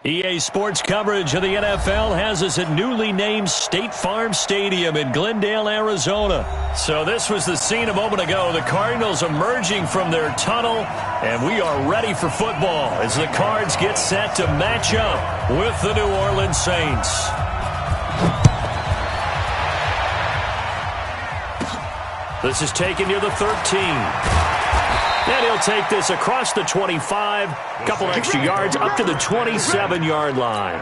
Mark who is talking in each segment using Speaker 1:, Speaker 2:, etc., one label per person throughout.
Speaker 1: EA Sports coverage of the NFL has us at newly named State Farm Stadium in Glendale, Arizona. So this was the scene a moment ago. The Cardinals emerging from their tunnel, and we are ready for football as the Cards get set to match up with the New Orleans Saints. This is taken near the 13. And he'll take this across the 25, couple extra yards up to the 27-yard line.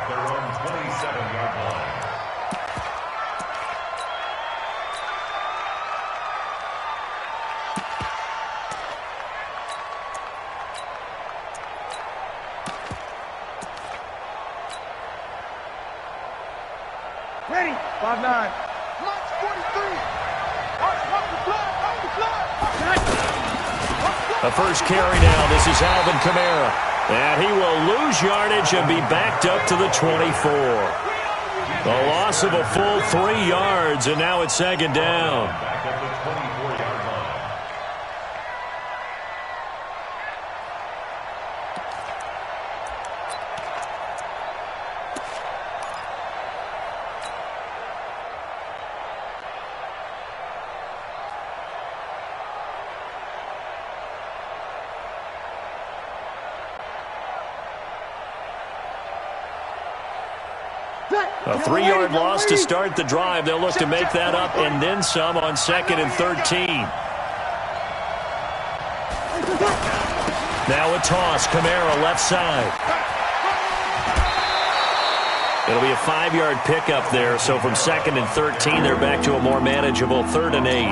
Speaker 2: Ready, 5-9. March 43.
Speaker 1: A first carry now. This is Alvin Kamara. And he will lose yardage and be backed up to the 24. A loss of a full 3 yards, and now it's second down. A 3-yard loss to start the drive. They'll look to make that up and then some on 2nd and 13. Now a toss. Kamara left side. It'll be a 5-yard pickup there. So from 2nd and 13, they're back to a more manageable 3rd and 8.
Speaker 3: All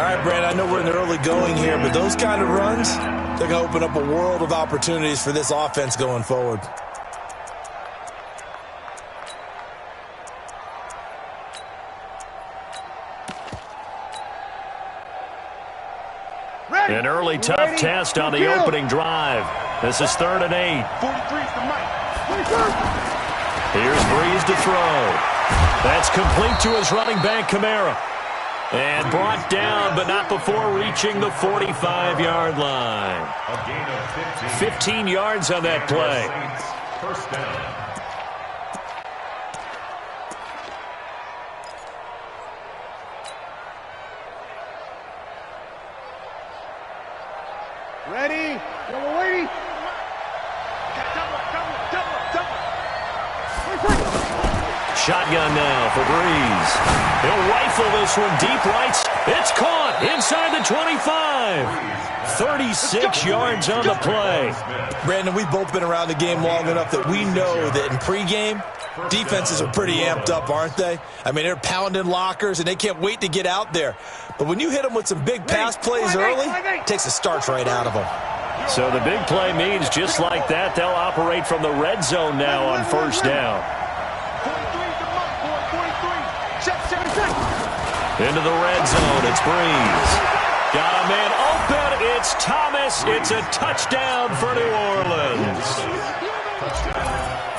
Speaker 3: right, Brad, I know we're in the early going here, but those kind of runs, they're going to open up a world of opportunities for this offense going forward.
Speaker 1: An early tough test on the opening drive. This is 3rd and 8. Here's Breeze to throw. That's complete to his running back, Kamara. And brought down, but not before reaching the 45-yard line. 15 yards on that play. First down.
Speaker 2: Ready? Double waiting.
Speaker 1: Shotgun now for Breeze. He'll rifle this one deep right. It's caught inside the 25. 36 yards on the play.
Speaker 3: Brandon, we've both been around the game long enough that we know that in pregame, defenses are pretty amped up, aren't they? I mean, they're pounding lockers, and they can't wait to get out there. But when you hit them with some big pass plays early, it takes the starch right out of them.
Speaker 1: So the big play means just like that, they'll operate from the red zone now on first down. Into the red zone, it's Breeze. Got a man open, it's Thomas. It's a touchdown for New Orleans.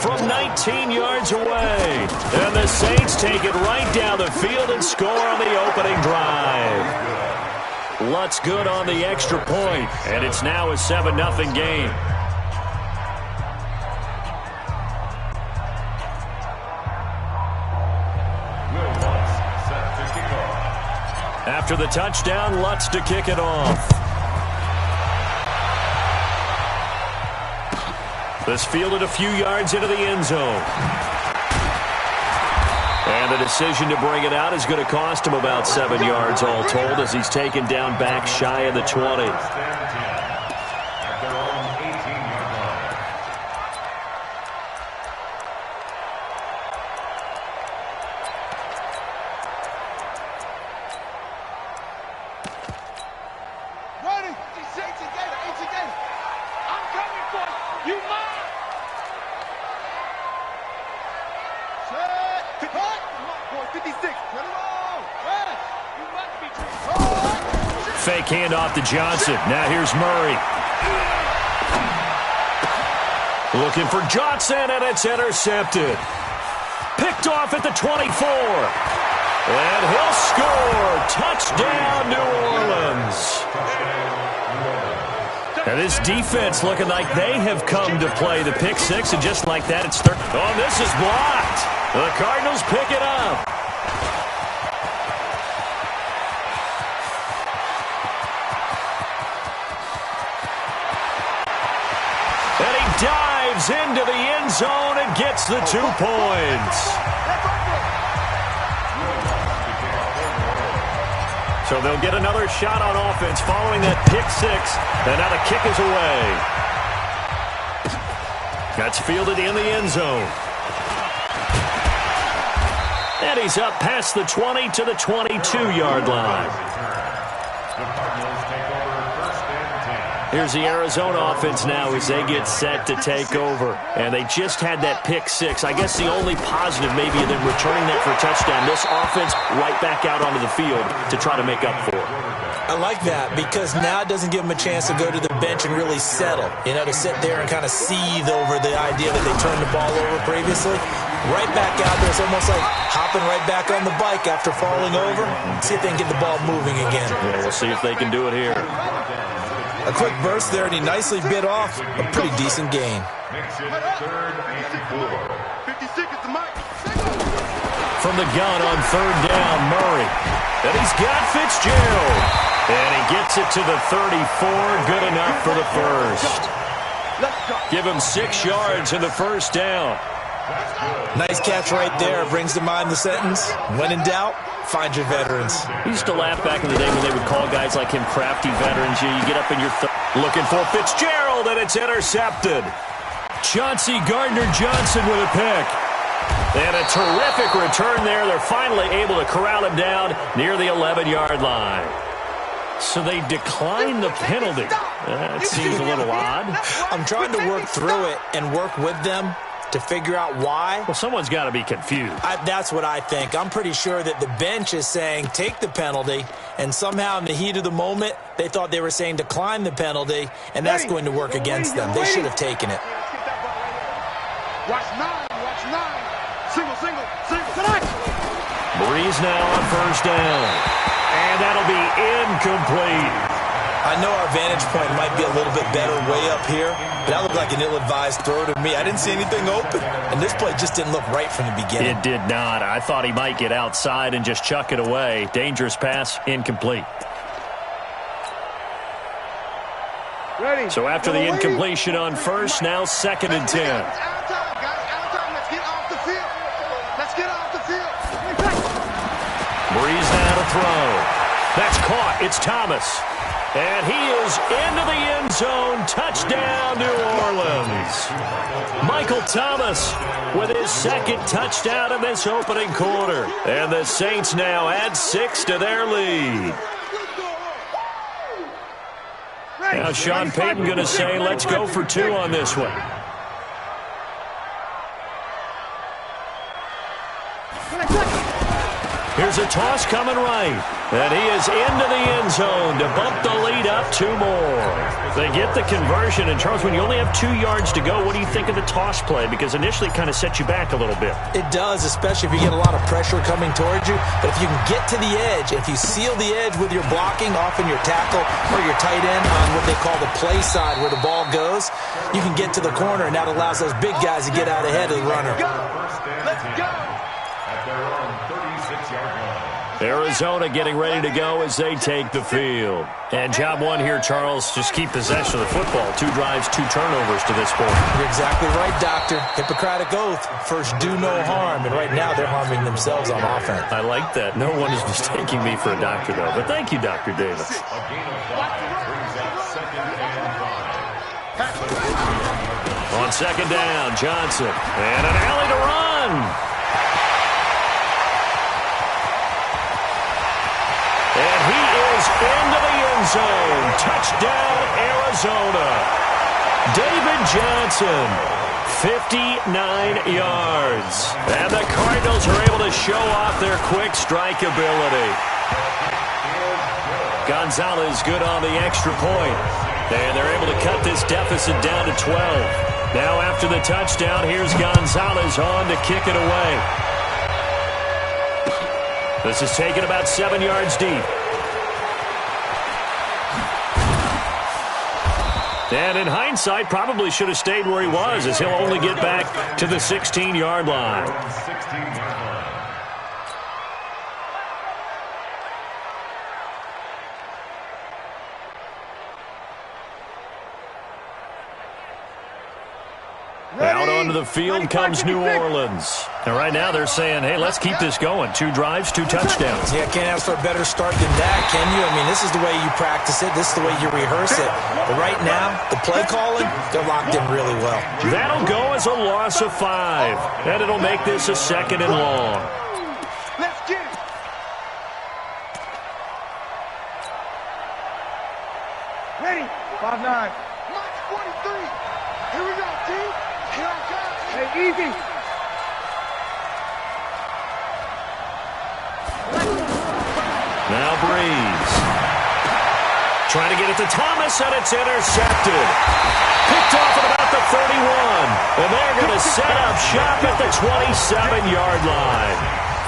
Speaker 1: From 19 yards away. And the Saints take it right down the field and score on the opening drive. Lutz good on the extra point, and it's now a 7-0 game. After the touchdown, Lutz to kick it off. This fielded a few yards into the end zone. And the decision to bring it out is going to cost him about 7 yards all told as he's taken down back shy of the 20. Fake handoff to Johnson. Now here's Murray. Looking for Johnson, and it's intercepted. Picked off at the 24. And he'll score. Touchdown, New Orleans. Now this defense looking like they have come to play the pick six, and just like that, it's third. Oh, this is blocked. The Cardinals pick it up. And he dives into the end zone and gets the 2 points. So they'll get another shot on offense following that pick six. And now the kick is away. That's fielded in the end zone. And he's up past the 20 to the 22-yard line. Here's the Arizona offense now as they get set to take over. And they just had that pick six. I guess the only positive maybe of them returning that for a touchdown. This offense right back out onto the field to try to make up for it.
Speaker 3: I like that because now it doesn't give them a chance to go to the bench and really settle. You know, to sit there and kind of seethe over the idea that they turned the ball over previously. Right back out there. It's almost like hopping right back on the bike after falling over. See if they can get the ball moving again.
Speaker 1: Yeah, we'll see if they can do it here.
Speaker 3: A quick burst there, and he nicely bit off a pretty decent gain.
Speaker 1: From the gun on third down, Murray. And he's got Fitzgerald. And he gets it to the 34. Good enough for the first. Give him 6 yards in the first down.
Speaker 3: Nice catch right there. Brings to mind the sentence, when in doubt, find your veterans.
Speaker 1: We used to laugh back in the day when they would call guys like him crafty veterans. You get up in your looking for Fitzgerald, and it's intercepted. Chauncey Gardner-Johnson with a pick. And a terrific return there. They're finally able to corral him down near the 11-yard line. So they decline the penalty. That seems a little odd.
Speaker 3: I'm trying to work through it and work with them to figure out why.
Speaker 1: Well, someone's got to be confused.
Speaker 3: That's what I think. I'm pretty sure that the bench is saying take the penalty, and somehow in the heat of the moment, they thought they were saying decline the penalty, and that's going to work against them. They should have taken it.
Speaker 2: Watch 9, watch 9. Single, single, single. Tonight.
Speaker 1: Breeze now on first down. And that'll be incomplete.
Speaker 3: I know our vantage point might be a little bit better way up here, but that looked like an ill-advised throw to me. I didn't see anything open, and this play just didn't look right from the beginning.
Speaker 1: It did not. I thought he might get outside and just chuck it away. Dangerous pass, incomplete.
Speaker 2: Ready.
Speaker 1: So after the incompletion on first, now 2nd and 10.
Speaker 2: Out of time, guys. Out of time. Let's get off the field. Let's get off the field.
Speaker 1: Breeze now to throw. That's caught. It's Thomas. And he is into the end zone. Touchdown, New Orleans. Michael Thomas with his 2nd touchdown in this opening quarter. And the Saints now add 6 to their lead. Now Sean Payton going to say, let's go for 2 on this one. Here's a toss coming right. And he is into the end zone to bump the lead up 2 more. They get the conversion. And, Charles, when you only have 2 yards to go, what do you think of the toss play? Because initially it kind of sets you back a little bit.
Speaker 3: It does, especially if you get a lot of pressure coming towards you. But if you can get to the edge, if you seal the edge with your blocking, often your tackle or your tight end on what they call the play side where the ball goes, you can get to the corner, and that allows those big guys to get out ahead of the runner.
Speaker 2: Let's go.
Speaker 1: Arizona getting ready to go as they take the field. And job one here, Charles, just keep possession of the football. 2 drives, 2 turnovers to this point.
Speaker 3: You're exactly right, Doctor. Hippocratic oath. First, do no harm. And right now, they're harming themselves on offense.
Speaker 1: I like that. No one is mistaking me for a doctor, though. But thank you, Dr. Davis. On 2nd down, Johnson. And an alley to run. And he is into the end zone. Touchdown, Arizona. David Johnson, 59 yards. And the Cardinals are able to show off their quick strike ability. Gonzalez good on the extra point. And they're able to cut this deficit down to 12. Now after the touchdown, here's Gonzalez on to kick it away. This is taken about 7 yards deep. And in hindsight, probably should have stayed where he was, as he'll only get back to the 16-yard line. Out onto the field comes New Orleans. And right now they're saying, hey, let's keep this going. 2 drives, 2 touchdowns.
Speaker 3: Yeah, can't ask for a better start than that, can you? I mean, this is the way you practice it. This is the way you rehearse it. But right now, the play calling, they're locked in really well.
Speaker 1: That'll go as a loss of 5. And it'll make this a 2nd and long.
Speaker 2: Let's get it. Ready. 5-9. March 43. Here we go, team. Here I come. Hey, easy.
Speaker 1: Now Breeze. Trying to get it to Thomas, and it's intercepted. Picked off at about the 31. And they're going to set up shop at the 27-yard line.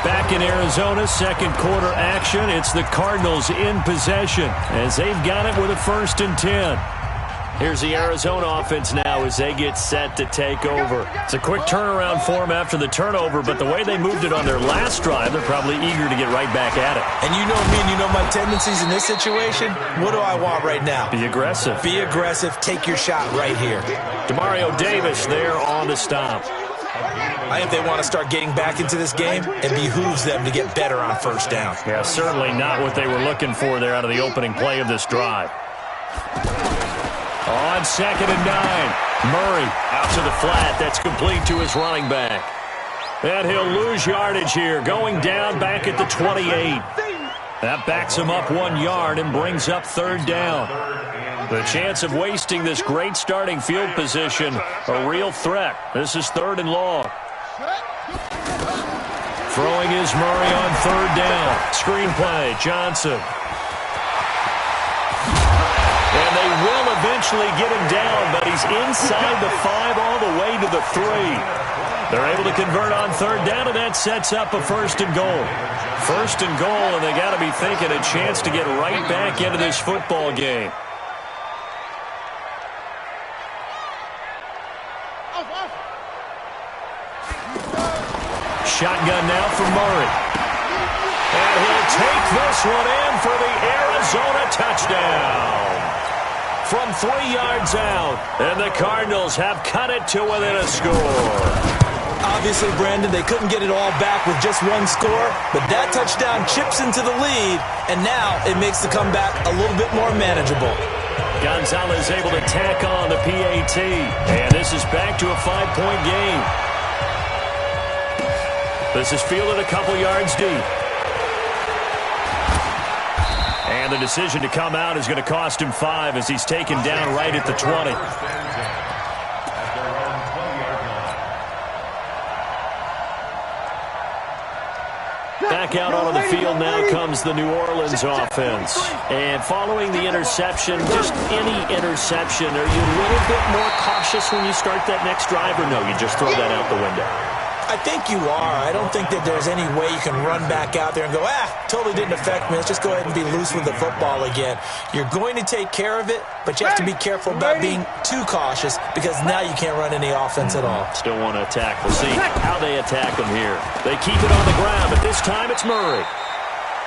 Speaker 1: Back in Arizona, second quarter action. It's the Cardinals in possession as they've got it with a 1st and 10. Here's the Arizona offense now as they get set to take over. It's a quick turnaround for them after the turnover, but the way they moved it on their last drive, they're probably eager to get right back at it.
Speaker 3: And you know me and you know my tendencies in this situation. What do I want right now?
Speaker 1: Be aggressive.
Speaker 3: Be aggressive. Take your shot right here.
Speaker 1: Demario Davis there on the stop.
Speaker 3: I think they want to start getting back into this game. It behooves them to get better on 1st down.
Speaker 1: Yeah, certainly not what they were looking for there out of the opening play of this drive. On 2nd and 9, Murray out to the flat. That's complete to his running back. And he'll lose yardage here, going down back at the 28. That backs him up 1 yard and brings up 3rd down. The chance of wasting this great starting field position, a real threat. This is 3rd and long. Throwing is Murray on 3rd down. Screen play, Johnson. And they will eventually get him down, but he's inside the 5 all the way to the 3. They're able to convert on 3rd down, and that sets up a 1st and goal. 1st and goal, and they got to be thinking a chance to get right back into this football game. Shotgun now for Murray. And he'll take this one in for the Arizona touchdown. From 3 yards out, and the Cardinals have cut it to within a score.
Speaker 3: Obviously, Brandon, they couldn't get it all back with just 1 score, but that touchdown chips into the lead, and now it makes the comeback a little bit more manageable.
Speaker 1: Gonzalez able to tack on the PAT, and this is back to a 5-point game. This is fielded a couple yards deep. And the decision to come out is going to cost him 5 as he's taken down right at the 20. Back out onto the field now comes the New Orleans offense. And following the interception, just any interception, are you a little bit more cautious when you start that next drive, or no, you just throw that out the window?
Speaker 3: I think you are. I don't think that there's any way you can run back out there and go, totally didn't affect me. Let's just go ahead and be loose with the football again. You're going to take care of it, but you have to be careful about being too cautious because now you can't run any offense at all.
Speaker 1: Still want to attack. We'll see how they attack them here. They keep it on the ground, but this time it's Murray.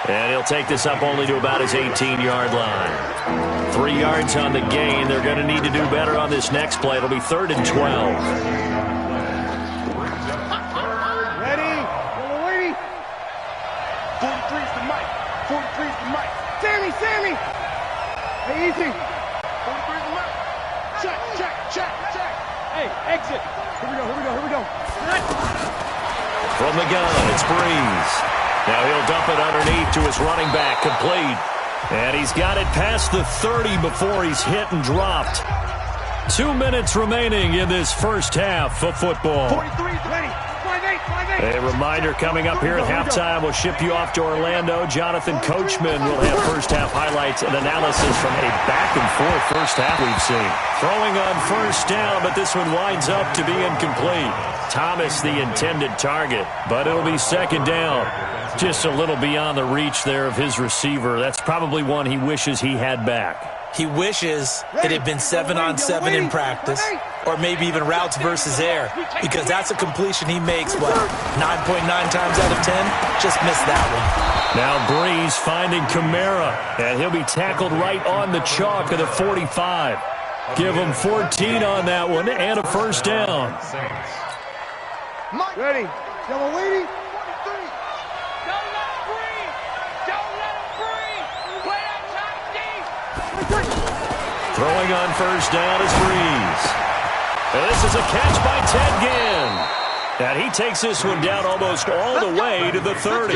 Speaker 1: And he'll take this up only to about his 18-yard line. 3 yards on the gain. They're going to need to do better on this next play. It'll be 3rd and 12.
Speaker 2: 43's the mic. 43's the mic. Sammy! Hey, easy. 43's the mic. Check. Hey, exit. Here we go.
Speaker 1: From the gun, it's Breeze. Now he'll dump it underneath to his running back, complete. And he's got it past the 30 before he's hit and dropped. 2 minutes remaining in this first half of football.
Speaker 2: 43's ready. 5-8.
Speaker 1: A reminder coming up here at halftime. We'll ship you off to Orlando. Jonathan Coachman will have first half highlights and analysis from a back-and-forth first half we've seen. Throwing on 1st down, but this one winds up to be incomplete. Thomas the intended target, but it'll be 2nd down. Just a little beyond the reach there of his receiver. That's probably one he wishes he had back.
Speaker 3: He wishes it had been 7-on-7 in practice, or maybe even routes versus air, because that's a completion he makes, what, 9.9 times out of 10? Just missed that one.
Speaker 1: Now Breeze finding Kamara, and he'll be tackled right on the chalk of the 45. Give him 14 on that one, and a first down.
Speaker 2: Ready. Double waiting.
Speaker 1: Throwing on first down is Breeze. And this is a catch by Ted Ginn. And he takes this one down almost all the way to the 30.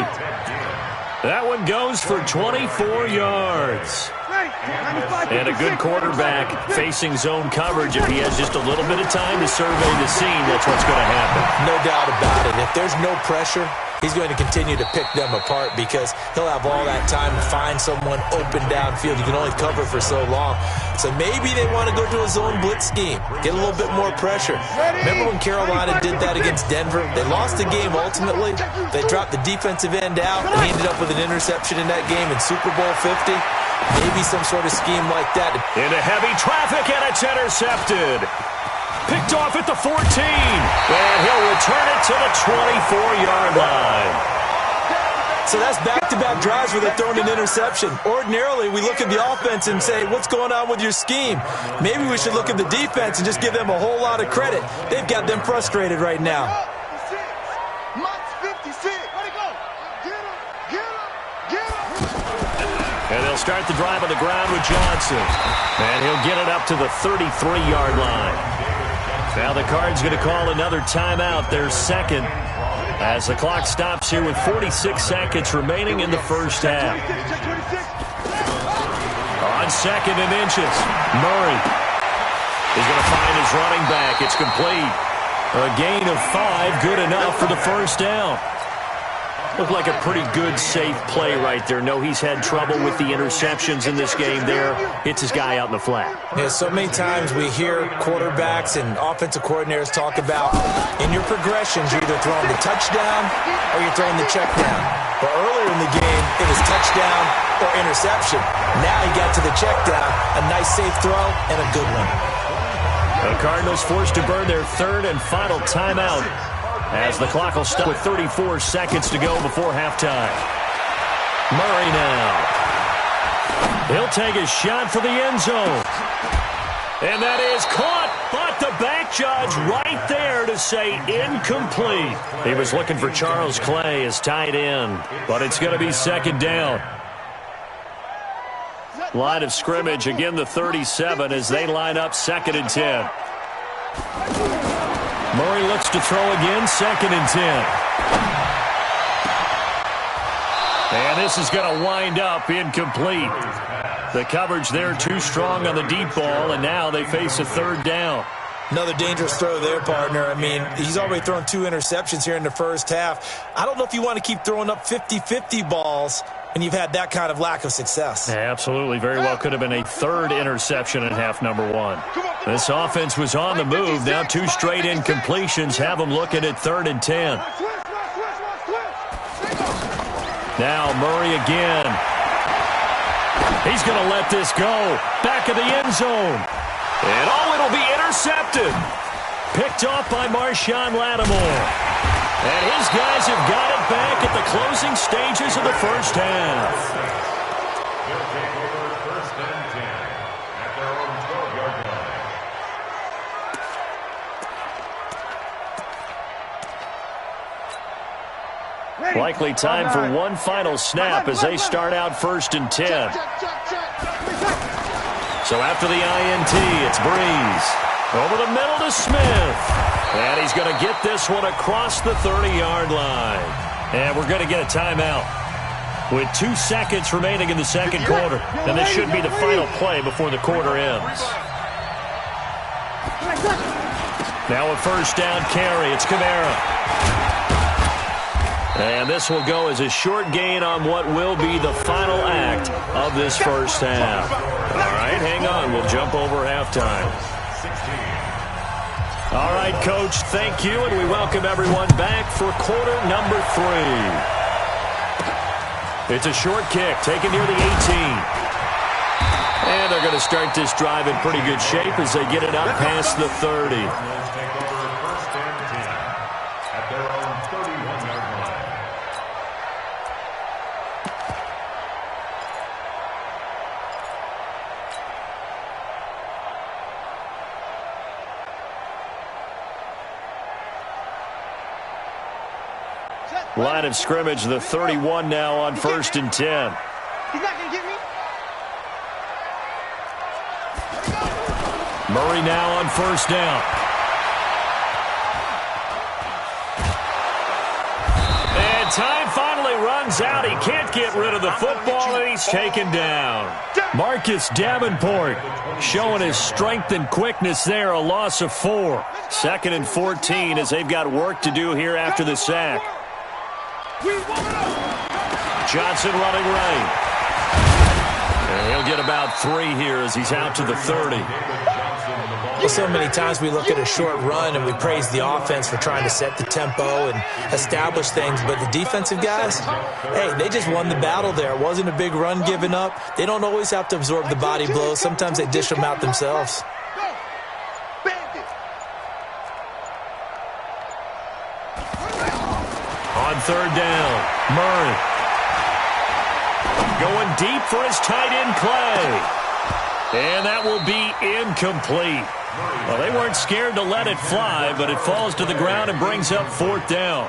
Speaker 1: That one goes for 24 yards. And a good quarterback facing zone coverage. If he has just a little bit of time to survey the scene, that's what's going to happen.
Speaker 3: No doubt about it. If there's no pressure, he's going to continue to pick them apart because he'll have all that time to find someone open downfield. You can only cover for so long. So maybe they want to go to a zone blitz scheme, get a little bit more pressure. Remember when Carolina did that against Denver? They lost the game ultimately. They dropped the defensive end out, and he ended up with an interception in that game in Super Bowl 50. Maybe some sort of scheme like that.
Speaker 1: Into heavy traffic, and it's intercepted. Picked off at the 14. And he'll return it to the 24-yard line.
Speaker 3: So that's back-to-back drives where they're throwing an interception. Ordinarily, we look at the offense and say, what's going on with your scheme? Maybe we should look at the defense and just give them a whole lot of credit. They've got them frustrated right now.
Speaker 1: And they'll start the drive on the ground with Johnson. And he'll get it up to the 33-yard line. Now the Cards going to call another timeout, their second, as the clock stops here with 46 seconds remaining in the first half. On second and inches, Murray is going to find his running back. It's complete. A gain of 5, good enough for the first down. Looked like a pretty good, safe play right there. No, he's had trouble with the interceptions in this game there. Hits his guy out in the flat.
Speaker 3: Yeah, so many times we hear quarterbacks and offensive coordinators talk about in your progressions, you're either throwing the touchdown or you're throwing the check down. But earlier in the game, it was touchdown or interception. Now he got to the check down, a nice safe throw, and a good one.
Speaker 1: The Cardinals forced to burn their third and final timeout, as the clock will stop with 34 seconds to go before halftime. Murray now. He'll take a shot for the end zone. And that is caught, but the back judge right there to say incomplete. He was looking for Charles Clay as tight end, but it's going to be second down. Line of scrimmage, again the 37 as they line up second and 10. Murray looks to throw again, second and 10. And this is going to wind up incomplete. The coverage there too strong on the deep ball, and now they face a third down.
Speaker 3: Another dangerous throw there, partner. I mean, he's already thrown 2 interceptions here in the first half. I don't know if you want to keep throwing up 50-50 balls when you've had that kind of lack of success.
Speaker 1: Absolutely. Very well could have been a third interception in half number 1. This offense was on the move. Now 2 straight incompletions have them looking at third and 10. Now Murray again. He's going to let this go. Back of the end zone. And it'll be intercepted. Picked off by Marshawn Lattimore. And his guys have got it back at the closing stages of the first half. Likely time for one final snap as they start out first and 10. So after the INT, it's Breeze. Over the middle to Smith. And he's going to get this one across the 30-yard line. And we're going to get a timeout with 2 seconds remaining in the second quarter. And this should be the final play before the quarter ends. Now a first down carry. It's Kamara. And this will go as a short gain on what will be the final act of this first half. All right, hang on. We'll jump over halftime. All right, Coach, thank you, and we welcome everyone back for quarter number 3. It's a short kick taken near the 18. And they're going to start this drive in pretty good shape as they get it up past the 30.
Speaker 4: At their own 31-yard line.
Speaker 1: Line of scrimmage, the 31 now on 1st and 10.
Speaker 2: He's not going to get me.
Speaker 1: Murray now on 1st down. And time finally runs out. He can't get rid of the football, and he's taken down. Marcus Davenport showing his strength and quickness there, a loss of 4. 2nd and 14 as they've got work to do here after the sack. Johnson running right. And he'll get about 3 here as he's out to the 30.
Speaker 3: So many times we look at a short run and we praise the offense for trying to set the tempo and establish things, but the defensive guys, hey, they just won the battle there. It wasn't a big run given up. They don't always have to absorb the body blows. Sometimes they dish them out themselves.
Speaker 1: On 3rd down, Murray. Going deep for his tight end, Clay. And that will be incomplete. Well, they weren't scared to let it fly, but it falls to the ground and brings up 4th down.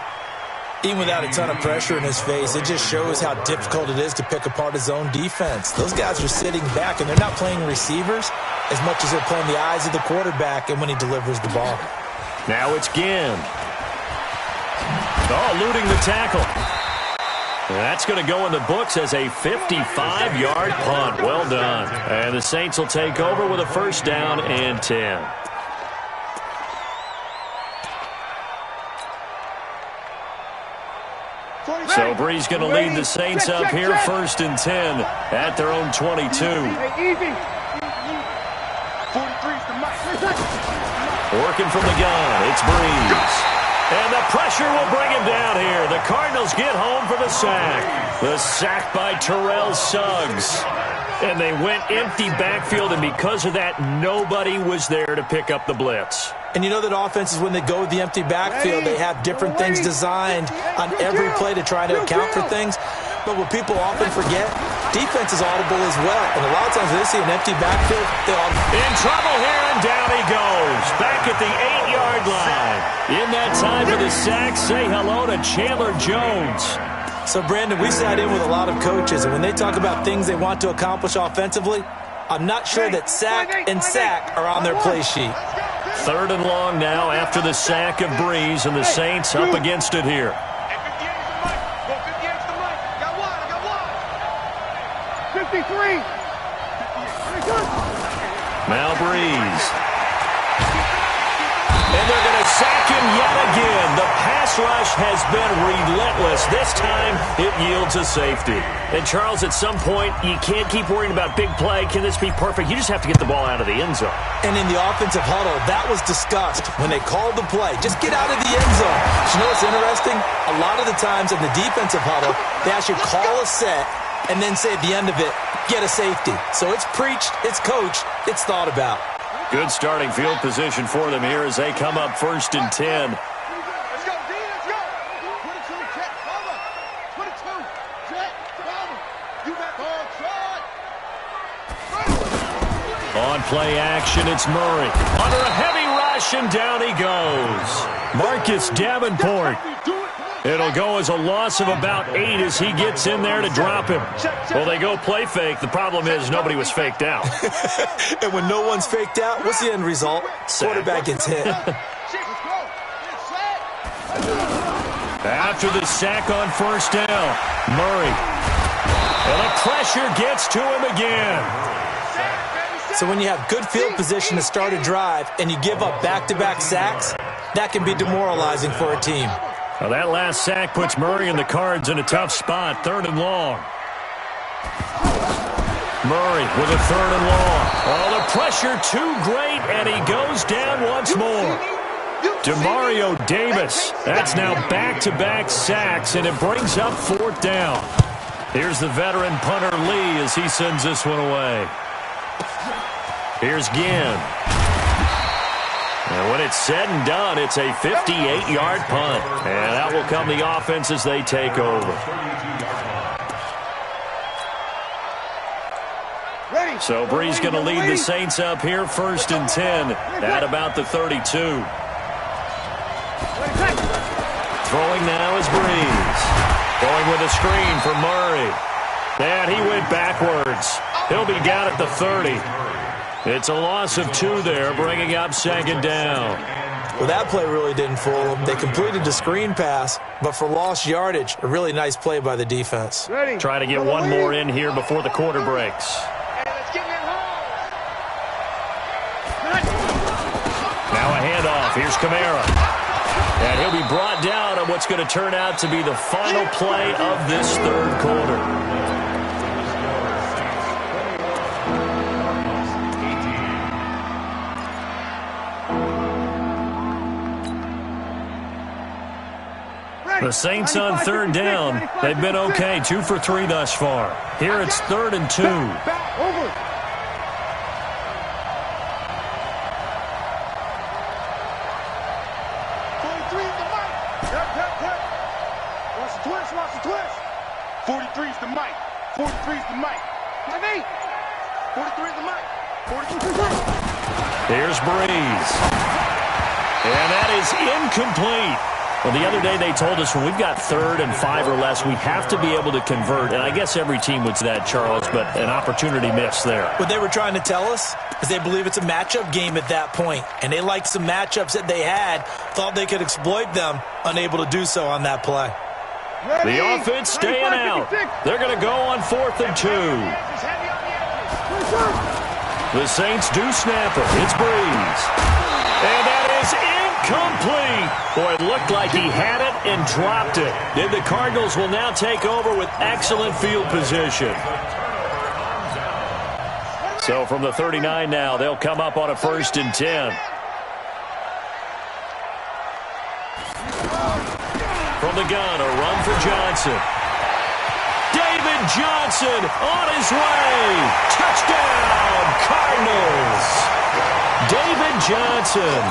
Speaker 3: Even without a ton of pressure in his face, it just shows how difficult it is to pick apart his own defense. Those guys are sitting back, and they're not playing receivers as much as they're playing the eyes of the quarterback and when he delivers the ball.
Speaker 1: Now it's Ginn. Oh, eluding the tackle. And that's going to go in the books as a 55-yard punt. Well done. And the Saints will take over with a 1st down and 10. So Bree's going to lead the Saints up here, 1st and 10 at their own 22. Working from the gun, it's Breeze. And the pressure will bring him down here. The Cardinals get home for the sack. The sack by Terrell Suggs. And they went empty backfield, and because of that, nobody was there to pick up the blitz.
Speaker 3: And you know that offenses, when they go with the empty backfield, they have different things designed on every play to try to account for things. But what people often forget, defense is audible as well. And a lot of times when they see an empty backfield, they audible.
Speaker 1: In trouble here, and down he goes. Back at the 8-yard line. In that time for the sack, say hello to Chandler Jones.
Speaker 3: So, Brandon, we sat in with a lot of coaches, and when they talk about things they want to accomplish offensively, I'm not sure that sack and sack are on their play sheet.
Speaker 1: 3rd and long now after the sack of Breeze, and the Saints up against it here.
Speaker 2: 53.
Speaker 1: Now Breeze. And they're going to sack him yet again. The pass rush has been relentless. This time, it yields a safety. And, Charles, at some point, you can't keep worrying about big play. Can this be perfect? You just have to get the ball out of the end zone.
Speaker 3: And in the offensive huddle, that was discussed when they called the play. Just get out of the end zone. But you know what's interesting? A lot of the times in the defensive huddle, they actually call a set and then say at the end of it, get a safety. So it's preached, it's coached, it's thought about.
Speaker 1: Good starting field position for them here as they come up 1st and 10.
Speaker 2: Let's go, D, let's go. 22, check, cover. 22, check, cover. You got ball, try.
Speaker 1: On play action, it's Murray. Under a heavy rush, and down he goes. Marcus Davenport. It'll go as a loss of about 8 as he gets in there to drop him. Well, they go play fake. The problem is nobody was faked out.
Speaker 3: And when no one's faked out, what's the end result? Quarterback gets hit.
Speaker 1: After the sack on 1st down, Murray. And the pressure gets to him again.
Speaker 3: So when you have good field position to start a drive and you give up back-to-back sacks, that can be demoralizing for a team.
Speaker 1: Well, that last sack puts Murray and the Cards in a tough spot, 3rd and long. Murray with a 3rd and long. Oh, the pressure too great, and he goes down once more. Demario Davis. That's now back-to-back sacks, and it brings up 4th down. Here's the veteran punter Lee as he sends this one away. Here's Ginn. And when it's said and done, it's a 58-yard punt. And that will come the offense as they take over. So Brees going to lead the Saints up here, 1st and 10 at about the 32. Throwing now is Brees. Going with a screen for Murray. And he went backwards. He'll be down at the 30. It's a loss of 2 there, bringing up 2nd down.
Speaker 3: Well, that play really didn't fool them. They completed the screen pass, but for lost yardage, a really nice play by the defense.
Speaker 1: Try to get one more in here before the quarter breaks. Now a handoff. Here's Kamara. And he'll be brought down on what's going to turn out to be the final play of this 3rd quarter. The Saints on 3rd down. They've been okay, 2 for 3 thus far. Here it's 3rd and 2.
Speaker 2: Watch the twist. 43's the mic. 43's the mic. 43's the mic. 43's the mic.
Speaker 1: Here's Brees. And that is incomplete. Well, the other day they told us when we've got 3rd and 5 or less, we have to be able to convert. And I guess every team would say that, Charles, but an opportunity missed there.
Speaker 3: What they were trying to tell us is they believe it's a matchup game at that point. And they liked some matchups that they had, thought they could exploit them, unable to do so on that play.
Speaker 1: The offense staying out. They're going to go on 4th and 2. The Saints do snap it. It's Brees. And that is incomplete. Boy, it looked like he had it and dropped it. And the Cardinals will now take over with excellent field position. So from the 39 now, they'll come up on a 1st and 10. From the gun, a run for Johnson. David Johnson on his way. Touchdown, Cardinals. David Johnson,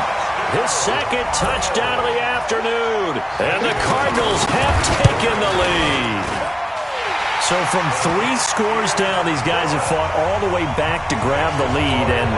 Speaker 1: his 2nd touchdown of the afternoon. And the Cardinals have taken the lead. So from 3 scores down, these guys have fought all the way back to grab the lead. And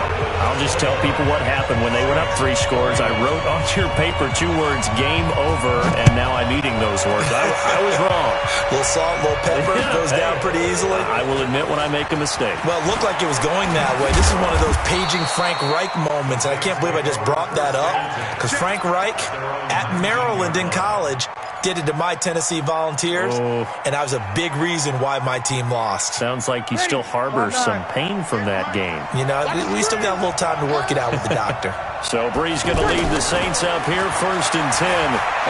Speaker 1: I'll just tell people what happened when they went up 3 scores. I wrote onto your paper 2 words, game over, and now I'm eating those words. I was wrong.
Speaker 3: A little salt, a little pepper, goes down pretty easily.
Speaker 1: I will admit when I make a mistake.
Speaker 3: Well, it looked like it was going that way. This is one of those paging Frank Reich moments, and I can't believe I just brought that up, because Frank Reich at Maryland in college did it to my Tennessee Volunteers, and I was a big reason why my team lost.
Speaker 1: Sounds like he still harbors some pain from that game.
Speaker 3: You know, we still got a little time to work it out with the doctor.
Speaker 1: So Brees going to lead the Saints up here, 1st and 10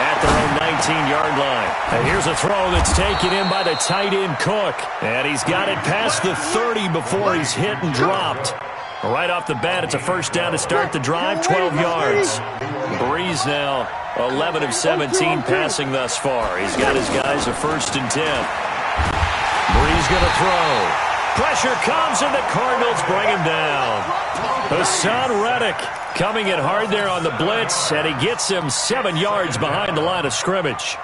Speaker 1: at their own 19-yard line. And here's a throw that's taken in by the tight end Cook. And he's got it past the 30 before he's hit and dropped. Right off the bat, it's a 1st down to start the drive, 12 yards. Brees now 11 of 17 passing thus far. He's got his guys a 1st and 10. Brees going to throw. Pressure comes, and the Cardinals bring him down. Hassan Reddick coming in hard there on the blitz, and he gets him 7 yards behind the line of scrimmage.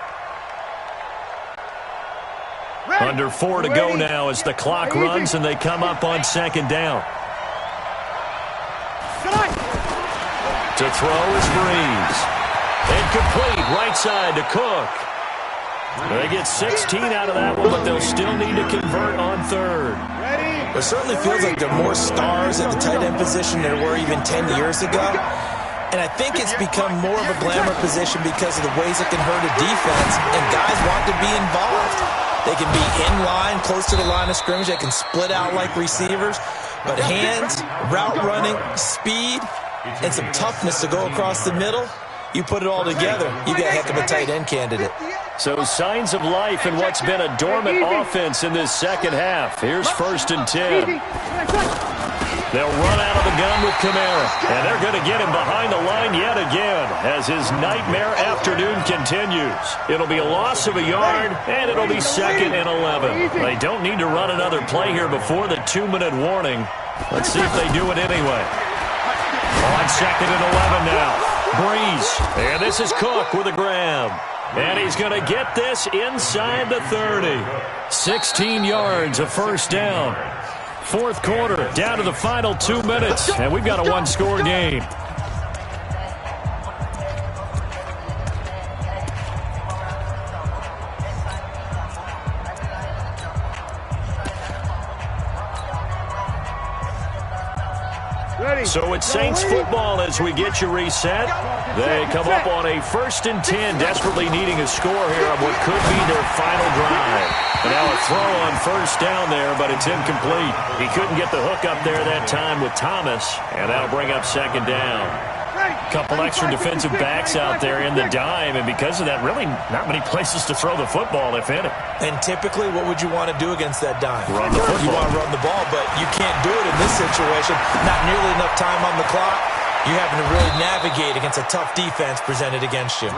Speaker 1: Under 4 to go now as the clock runs, and they come up on 2nd down. To throw is Brees. Incomplete, right side to Cook. They get 16 out of that one, but they'll still need to convert on 3rd.
Speaker 3: It certainly feels like there are more stars at the tight end position than there were even 10 years ago. And I think it's become more of a glamour position because of the ways it can hurt a defense, and guys want to be involved. They can be in line, close to the line of scrimmage. They can split out like receivers. But hands, route running, speed, and some toughness to go across the middle, you put it all together, you got a heck of a tight end candidate.
Speaker 1: So signs of life in what's been a dormant offense in this 2nd half. Here's 1st and 10. They'll run out of the gun with Kamara, and they're going to get him behind the line yet again as his nightmare afternoon continues. It'll be a loss of a yard, and it'll be 2nd and 11. They don't need to run another play here before the 2-minute warning. Let's see if they do it anyway. On 2nd and 11 now. Breeze. And this is Cook with a grab. And he's going to get this inside the 30. 16 yards, a first down. Fourth quarter, down to the final 2 minutes. And we've got a one-score game. So it's Saints football as we get you reset. They come up on a 1st and 10, desperately needing a score here on what could be their final drive. And now a throw on 1st down there, but it's incomplete. He couldn't get the hook up there that time with Thomas, and that'll bring up 2nd down. Couple extra defensive backs out there in the dime, and because of that, really not many places to throw the football, if any.
Speaker 3: And typically, what would you want to do against that dime?
Speaker 1: Run the football.
Speaker 3: You want to run the ball, but you can't do it in this situation. Not nearly enough time on the clock. You having to really navigate against a tough defense presented against you.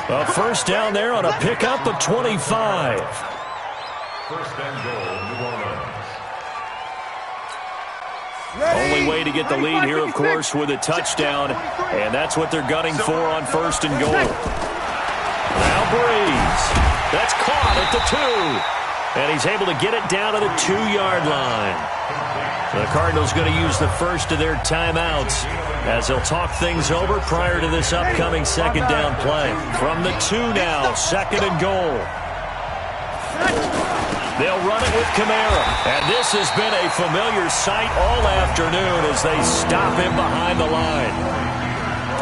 Speaker 1: Well, 1st down there on a pickup of 25.
Speaker 4: 1st and goal, New Orleans.
Speaker 1: Only way to get the lead here, of course, with a touchdown, and that's what they're gunning for on 1st and goal. Now Breeze. That's caught at the 2, and he's able to get it down to the 2-yard line. The Cardinals going to use the first of their timeouts as they'll talk things over prior to this upcoming 2nd down play. From the 2 now, 2nd and goal. They'll run it with Kamara. And this has been a familiar sight all afternoon as they stop him behind the line.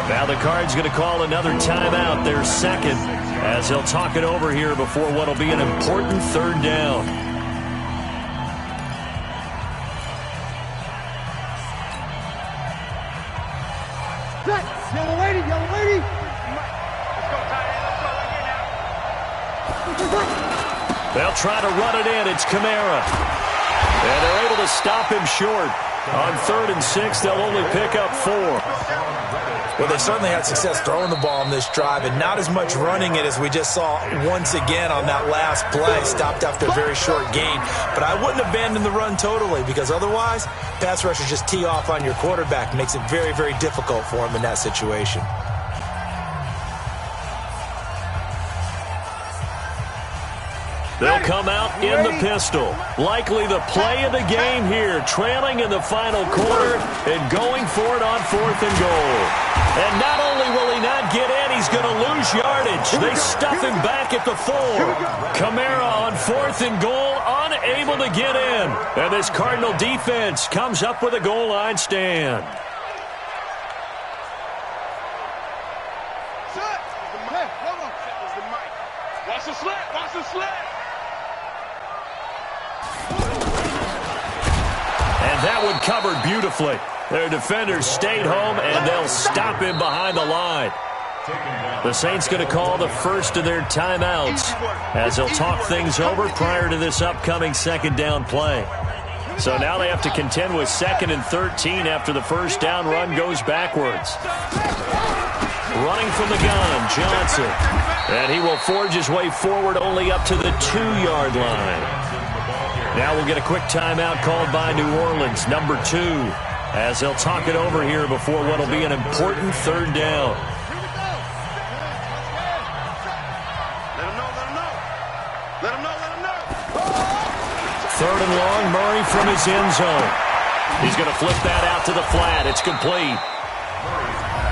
Speaker 1: Now the Cards going to call another timeout, their 2nd, as they'll talk it over here before what will be an important 3rd down.
Speaker 2: Yellow lady, yellow lady.
Speaker 1: They'll try to run it in. It's Kamara. And they're able to stop him short. On 3rd and 6, they'll only pick up 4.
Speaker 3: Well, they certainly had success throwing the ball on this drive, and not as much running it as we just saw once again on that last play. Stopped after a very short gain. But I wouldn't abandon the run totally, because otherwise, pass rushers just tee off on your quarterback. Makes it very, very difficult for him in that situation.
Speaker 1: They'll come out in the pistol. Likely the play of the game here, trailing in the final quarter and going for it on 4th and goal. And not only will he not get in, he's going to lose yardage. They stuff him back at the 4. Kamara on 4th and goal, unable to get in. And this Cardinal defense comes up with a goal line stand.
Speaker 2: Watch the slant, watch the slant.
Speaker 1: And that one covered beautifully. Their defenders stayed home, and they'll stop him behind the line. The Saints going to call the first of their timeouts as they'll talk things over prior to this upcoming 2nd down play. So now they have to contend with 2nd and 13 after the 1st down run goes backwards. Running from the gun, Johnson. And he will forge his way forward only up to the 2-yard line. Now we'll get a quick timeout called by New Orleans, number 2, as they'll talk it over here before what will be an important 3rd down.
Speaker 2: Let him know, let him know. Let him know, let him know.
Speaker 1: 3rd and long, Murray from his end zone. He's going to flip that out to the flat. It's complete.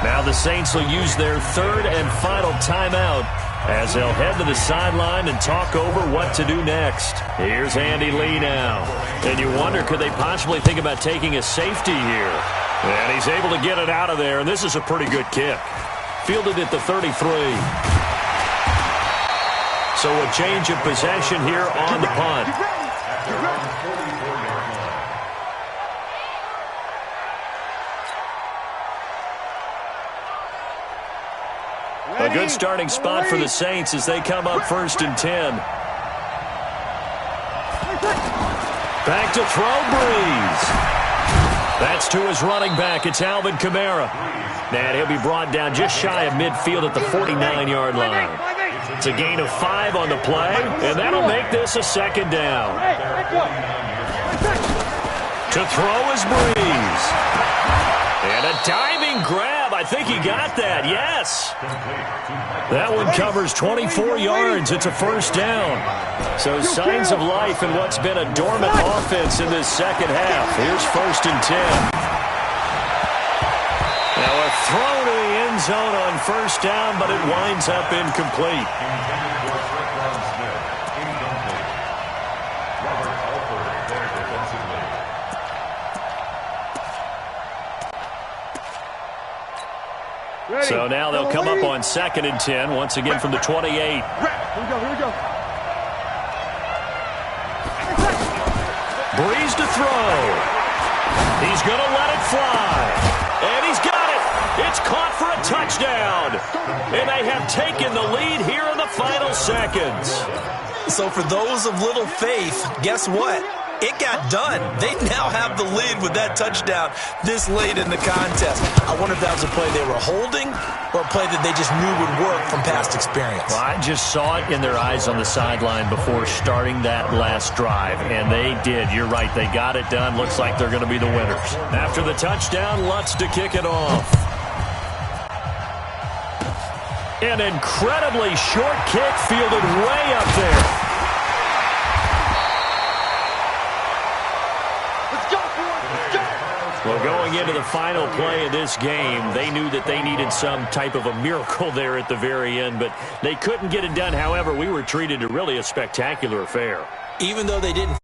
Speaker 1: Now the Saints will use their 3rd and final timeout as they'll head to the sideline and talk over what to do next. Here's Andy Lee now. And you wonder, could they possibly think about taking a safety here? And he's able to get it out of there, and this is a pretty good kick. Fielded at the 33. So a change of possession here on the punt. A good starting spot for the Saints as they come up 1st and 10. Back to throw, Breeze. That's to his running back. It's Alvin Kamara. And he'll be brought down just shy of midfield at the 49-yard line. It's a gain of 5 on the play, and that'll make this a 2nd down. To throw is Breeze. Breeze. And a diving grab. I think he got that, yes. That one covers 24 yards. It's a first down. So signs of life in what's been a dormant offense in this second half. Here's 1st and 10. Now a throw to the end zone on 1st down, but it winds up incomplete. So now they'll come up on 2nd and 10, once again from the 28.
Speaker 2: Here we go.
Speaker 1: Breeze to throw. He's going to let it fly. And he's got it. It's caught for a touchdown. And they have taken the lead here in the final seconds.
Speaker 3: So for those of little faith, guess what? It got done. They now have the lead with that touchdown this late in the contest. I wonder if that was a play they were holding or a play that they just knew would work from past experience.
Speaker 1: Well, I just saw it in their eyes on the sideline before starting that last drive, and they did. You're right. They got it done. Looks like they're going to be the winners. After the touchdown, Lutz to kick it off. An incredibly short kick fielded way up there. Well, going into the final play of this game, they knew that they needed some type of a miracle there at the very end, but they couldn't get it done. However, we were treated to really a spectacular affair.
Speaker 3: Even though they didn't